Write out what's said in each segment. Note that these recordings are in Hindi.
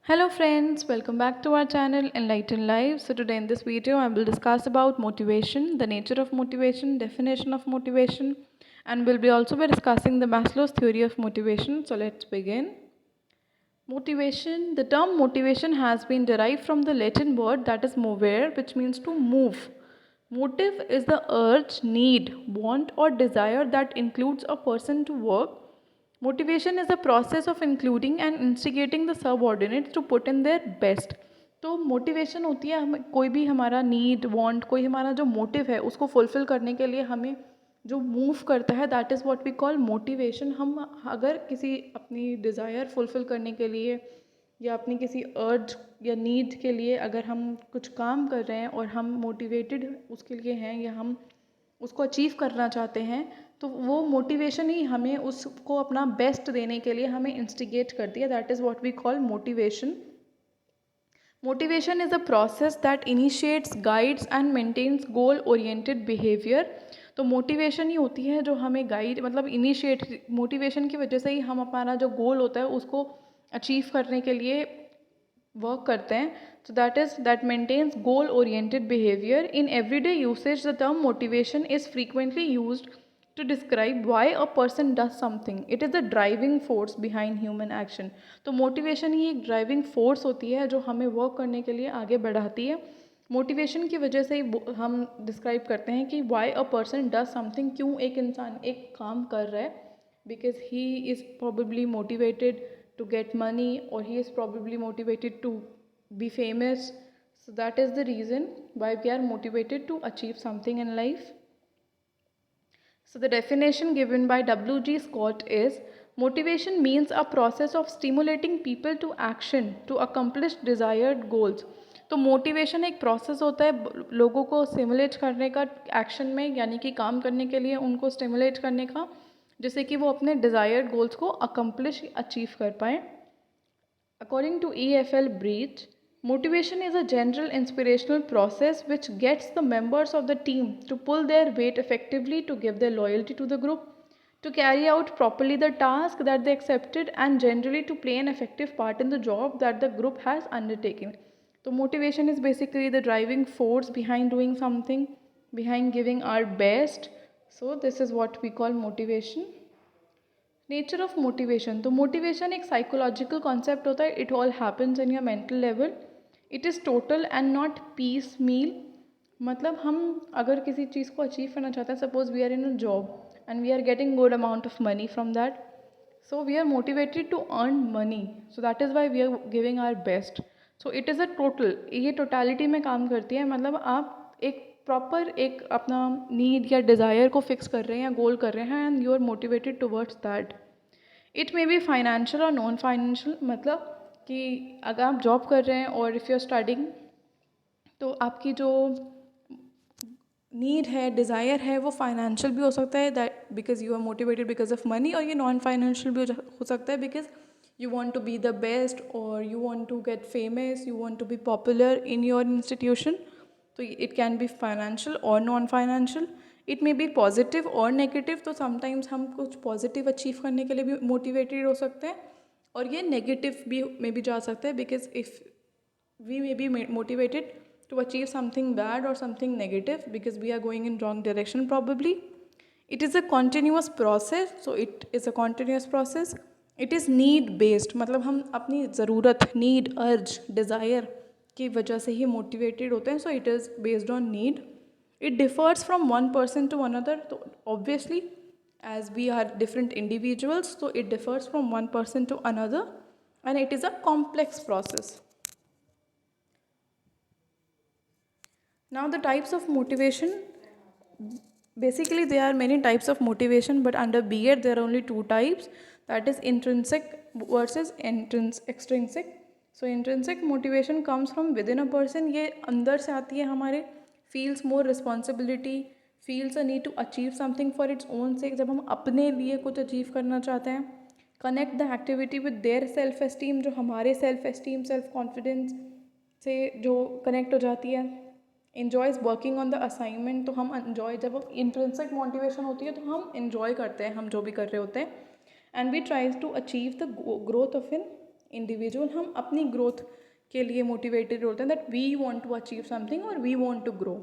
Hello friends, welcome back to our channel Enlighten Life. So today in this video I will discuss about motivation, the nature of motivation, definition of motivation, and we'll be also be discussing the Maslow's theory of motivation. So let's begin. Motivation. The term motivation has been derived from the Latin word that is movere, which means to move. Motive is the urge, need, want or desire that includes a person to work. Motivation is a process of including and instigating the subordinates to put in their best. तो मोटिवेशन होती है हम कोई भी हमारा नीड वांट कोई हमारा जो मोटिव है उसको फुलफ़िल करने के लिए हमें जो मूव करता है that is what we call motivation. हम अगर किसी अपनी डिज़ायर फुलफ़िल करने के लिए या अपनी किसी अर्ज या नीड के लिए अगर हम कुछ काम कर रहे हैं और हम मोटिवेटेड उसके लिए हैं या हम उसको अचीव करना चाहते हैं तो वो मोटिवेशन ही हमें उसको अपना बेस्ट देने के लिए हमें इंस्टिगेट करती है। That is what we call motivation. Motivation is a process that initiates, guides and maintains goal oriented behavior। तो मोटिवेशन ही होती है जो हमें गाइड मतलब इनिशिएट मोटिवेशन की वजह से ही हम हमारा जो गोल होता है उसको अचीव करने के लिए वर्क करते हैं। So that maintains goal oriented behavior। In everyday usage the term motivation is frequently used to describe why a person does something। It is the driving force behind human action। तो मोटिवेशन ही एक ड्राइविंग फोर्स होती है जो हमें वर्क करने के लिए आगे बढ़ाती है। मोटिवेशन की वजह से ही हम डिस्क्राइब करते हैं कि why a person does something, क्यों एक इंसान एक काम कर रहा है। Because he is probably motivated to get money or he is probably motivated to be famous। So that is the reason why we are motivated to achieve something in life। So the definition given by W.G. Scott is motivation means a process of stimulating people to action to accomplish desired goals। तो मोटिवेशन एक प्रोसेस होता है लोगों को स्टिमुलेट करने का एक्शन में, यानी कि काम करने के लिए उनको स्टिमुलेट करने का, जिससे कि वो अपने डिज़ायर्ड गोल्स को अकम्प्लिश अचीव कर पाएँ। According to E.F.L. Breach, motivation is a general inspirational process which gets the members of the team to pull their weight effectively, to give their loyalty to the group, to carry out properly the task that they accepted, and generally to play an effective part in the job that the group has undertaken। So motivation is basically the driving force behind doing something, behind giving our best। So this is what we call motivation। Nature of motivation. तो मोटिवेशन एक साइकोलॉजिकल कॉन्सेप्ट होता है। It all happens in your mental level. It is total and not piecemeal. मतलब हम अगर किसी चीज़ को अचीव करना चाहते हैं, suppose we are in a job and we are getting good amount of money from that, so we are motivated to earn money. So that is why we are giving our best. So it is a total, ये टोटलिटी में काम करती है। मतलब आप एक प्रॉपर एक अपना नीड या डिज़ायर को फिक्स कर रहे हैं या गोल कर रहे हैं and you are motivated towards that. It may be financial और नॉन फाइनेंशियल। मतलब कि अगर आप जॉब कर रहे हैं और इफ़ यू आर स्टडिंग तो आपकी जो नीड है, डिज़ायर है, वो फाइनेंशियल भी हो सकता है that because you are motivated because of money, और ये नॉन फाइनेंशियल भी हो सकता है because you want to be the best or you want to get famous, you want to be popular in your institution। तो it can be financial or non financial। it may be positive or negative। तो sometimes हम कुछ positive achieve करने के लिए भी motivated हो सकते हैं और ये negative भी में भी जा सकते हैं because if we may be motivated to achieve something bad or something negative because we are going in wrong direction probably। it is a continuous process। so it is a continuous process। It is need based. मतलब हम अपनी ज़रूरत, नीड, अर्ज, डिज़ायर की वजह से ही मोटिवेटेड होते हैं। So it is based on need. It differs from one person to another. तो obviously as we are different individuals, तो it differs from one person to another and it is a complex process. Now the types of motivation, basically there are many types of motivation but under B.Ed there are only two types, that is intrinsic versus extrinsic। So intrinsic motivation comes from within a person। ये अंदर से आती है हमारे, feels more responsibility, feels a need to achieve something for its own sake। जब हम अपने लिए कुछ अचीव करना चाहते हैं, connect the activity with their self esteem, जो हमारे self esteem, self confidence से जो कनेक्ट हो जाती है। enjoys working on the assignment, तो हम enjoy, जब intrinsic motivation होती है तो हम enjoy करते हैं हम जो भी कर रहे होते हैं। and we tries to achieve the growth of an individual हम अपनी ग्रोथ के लिए मोटिवेटेड होते हैं, that we want to achieve something और वी वांट टू ग्रो।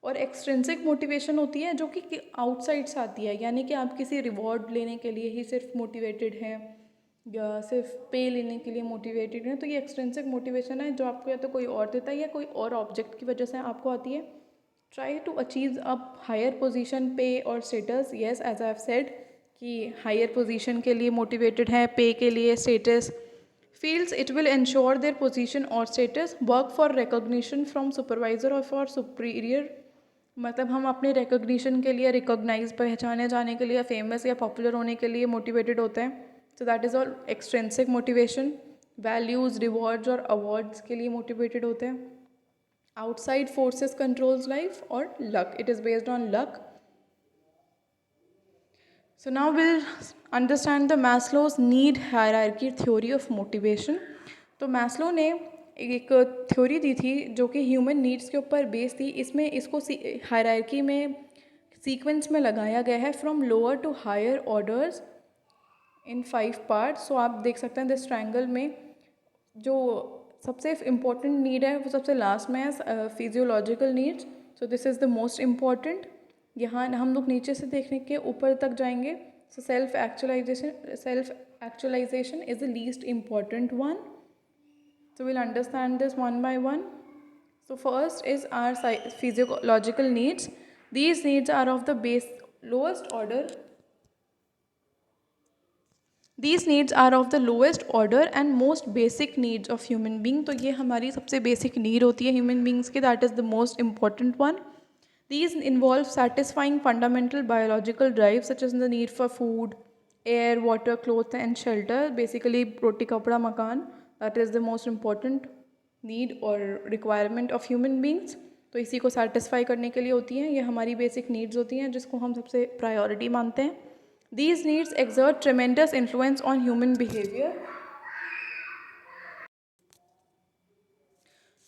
और एक्सट्रिंसिक मोटिवेशन होती है जो कि आउटसाइड से आती है, यानी कि आप किसी रिवॉर्ड लेने के लिए ही सिर्फ मोटिवेटेड हैं या सिर्फ पे लेने के लिए मोटिवेटेड हैं, तो ये एक्सट्रिंसिक मोटिवेशन है जो आपको या तो कोई और देता है या कोई और ऑब्जेक्ट की वजह से आपको आती है। Try to achieve a higher position, pay और status. Yes, as I have said कि हायर पोजीशन के लिए मोटिवेटेड है, पे के लिए, status. Feels it will ensure their position और status. Work for recognition from supervisor और फॉर सुपीरियर, मतलब हम अपने रिकॉग्निशन के लिए, रिकॉग्नाइज, पहचाने जाने के लिए, फेमस या पॉपुलर होने के लिए मोटिवेटेड होते हैं। सो that is all extrinsic motivation. Values, rewards और अवार्ड्स के लिए मोटिवेटेड होते हैं। आउटसाइड फोर्सेस कंट्रोल्स लाइफ और luck, it is based on luck. So now we'll understand the Maslow's need hierarchy theory of motivation. तो मैस्लो ने एक थ्योरी दी थी जो कि ह्यूमन नीड्स के ऊपर बेस थी। इसमें इसको हायरार्की में सीक्वेंस में लगाया गया है from lower to higher orders in 5 parts. So आप देख सकते हैं दिस ट्रायंगल में जो सबसे इम्पोर्टेंट नीड है वो सबसे लास्ट में है, physiological needs. So this is the most important. यहाँ हम लोग नीचे से देखने के ऊपर तक जाएंगे। So self actualization is the least important one. So we'll understand this one by one. So first is our physiological needs. These needs are of the lowest order. These needs are of the lowest order and most basic needs of human being. तो ये हमारी सबसे basic need होती है human beings की, that is the most important one. These involve satisfying fundamental biological drives such as the need for food, air, water, clothes and shelter. Basically roti kapda makan, that is the most important need or requirement of human beings. तो इसी को satisfy करने के लिए होती हैं, ये हमारी basic needs होती हैं जिसको हम सबसे priority मानते हैं. These needs exert tremendous influence on human behavior.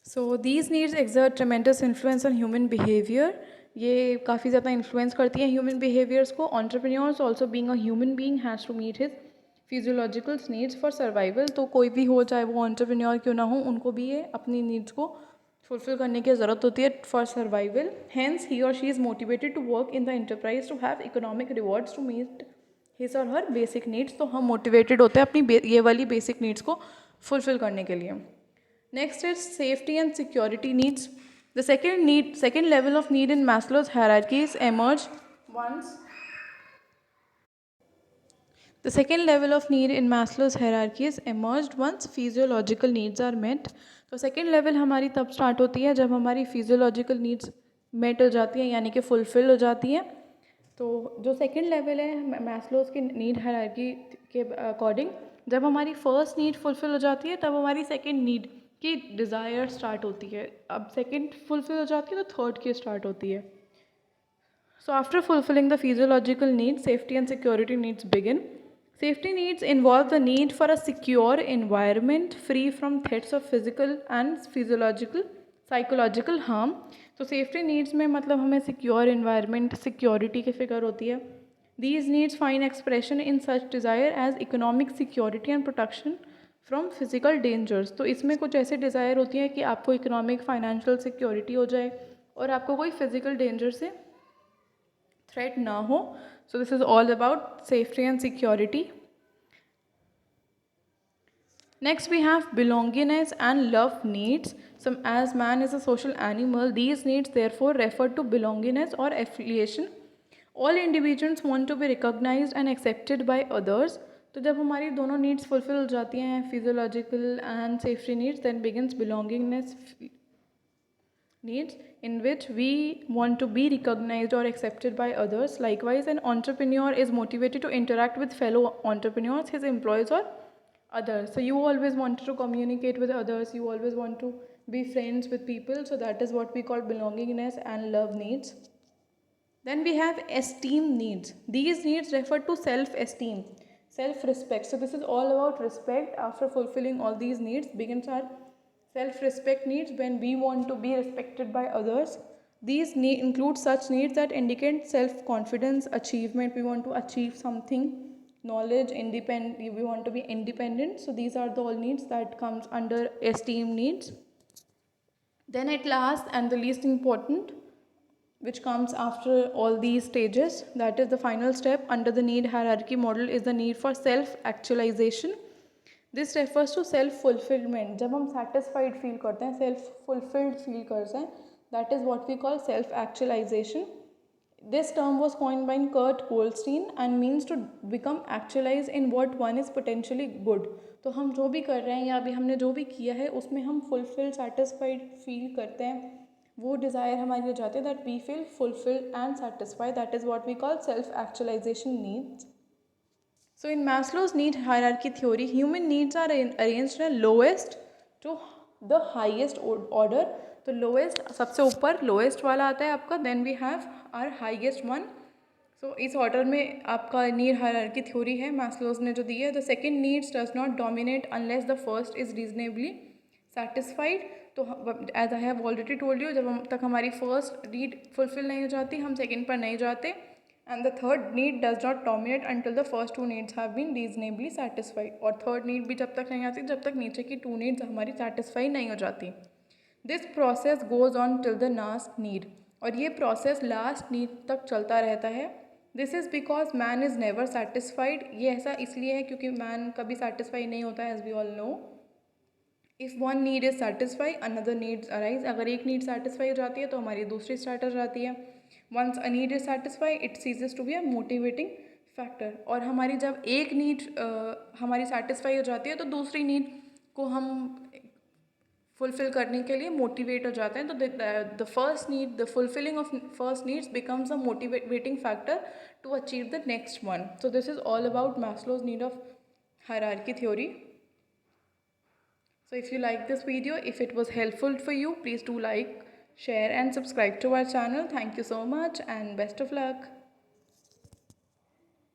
So these needs exert tremendous influence on human behavior. ये काफ़ी ज़्यादा इन्फ्लुएंस करती हैं ह्यूमन बिहेवियर्स को. Entrepreneurs also being a human being has to meet his physiological needs for survival. तो कोई भी हो, चाहे वो entrepreneur क्यों ना हो, उनको भी ये अपनी नीड्स को फुलफिल करने की ज़रूरत होती है for survival. Hence he or she is motivated to work in the enterprise to have economic rewards to meet his or her basic needs. तो हम मोटिवेटेड होते हैं अपनी ये वाली बेसिक नीड्स को फुलफिल करने के लिए. Next is safety and security needs. The second level of need in Maslow's hierarchies emerge once. The second level of need in Maslow's hierarchies emerged once physiological needs are met. तो second level हमारी तब start होती है जब हमारी physiological needs met हो जाती हैं, यानी कि fulfill हो जाती हैं. तो जो second level है Maslow's की need hierarchy के according, जब हमारी first need fulfill हो जाती है तब हमारी second need की डिज़ायर स्टार्ट होती है. अब सेकंड फुलफिल हो जाती है तो थर्ड की स्टार्ट होती है. So after fulfilling the physiological needs, safety and security needs begin. Safety needs involve the need for a secure environment free from threats of physical and physiological psychological harm. तो सेफ्टी नीड्स में मतलब हमें सिक्योर एनवायरनमेंट, सिक्योरिटी की फिक्र होती है. These needs find expression in such desire as economic security and protection from physical dangers. तो इसमें कुछ ऐसे डिज़ायर होती हैं कि आपको इकोनॉमिक फाइनेंशियल सिक्योरिटी हो जाए और आपको कोई फिजिकल डेंजर से थ्रेट ना हो. So this is all about safety and security. Next we have belongingness and love needs. So as man is a social animal, these needs therefore refer to belongingness or affiliation. All individuals want to be recognized and accepted by others. तो जब हमारी दोनों नीड्स फुलफिल हो जाती हैं, physiological and safety needs, then begins belongingness needs in which we want to be recognized or accepted by others. Likewise, an entrepreneur is motivated to interact with fellow entrepreneurs, his employees or others. So you always want to communicate with others, you always want to be friends with people. So that is what we call belongingness and love needs. Then we have esteem needs. These needs refer to self-esteem, self-respect. So this is all about respect. After fulfilling all these needs begins our self-respect needs, when we want to be respected by others. These include such needs that indicate self-confidence, achievement, we want to achieve something, knowledge, independent, we want to be independent. So these are the all needs that comes under esteem needs. Then at last and the least important, which comes after all these stages, that is the final step under the need hierarchy model, is the need for self actualization. This refers to self fulfillment. जब हम satisfied feel करते हैं, self fulfilled feel करते हैं, that is what we call self actualization. This term was coined by Kurt Goldstein and means to become actualized in what one is potentially good. तो हम जो भी कर रहे हैं या अभी हमने जो भी किया है उसमें हम फुलफिल सेटिस्फाइड फील करते हैं, वो डिज़ायर हमारी हो जाती है that we feel fulfil and satisfied, that is what we call self actualization needs. So in Maslow's need hierarchy theory, human needs are arranged in lowest to the highest order. तो लोएस्ट सबसे ऊपर लोएस्ट वाला आता है आपका, then we have our highest one. So इस ऑर्डर में आपका नीड हायरार्की थ्योरी है मैस्लोज ने जो दी है. The second needs does not dominate unless the first is reasonably satisfied. तो as I have already told you, जब तक हमारी फर्स्ट नीड फुलफिल नहीं हो जाती हम सेकंड पर नहीं जाते. And the third need does not dominate until the first two needs have been reasonably satisfied. और थर्ड नीड भी जब तक नहीं आती जब तक नीचे की टू नीड्स हमारी सेटिस्फाई नहीं हो जाती. This process goes on till the last need. और ये प्रोसेस लास्ट नीड तक चलता रहता है. This is because man is never satisfied. ये ऐसा इसलिए है क्योंकि मैन कभी सेटिस्फाई नहीं होता है, as we all know. If one need is satisfy another needs arise. अगर एक नीड सेटिस्फाई हो जाती है तो हमारी दूसरी स्टार्ट हो जाती है. Once a need is satisfy it ceases to be a motivating factor. और हमारी जब एक नीड हमारी सेटिस्फाई हो जाती है तो दूसरी नीड को हम फुलफिल करने के लिए मोटिवेट हो जाते हैं. तो the first need, the fulfilling of first needs becomes a motivating factor to achieve the next one. So this is all about Maslow's need of hierarchy theory. So if you like this video, if it was helpful for you, please do like, share and subscribe to our channel. Thank you so much and best of luck.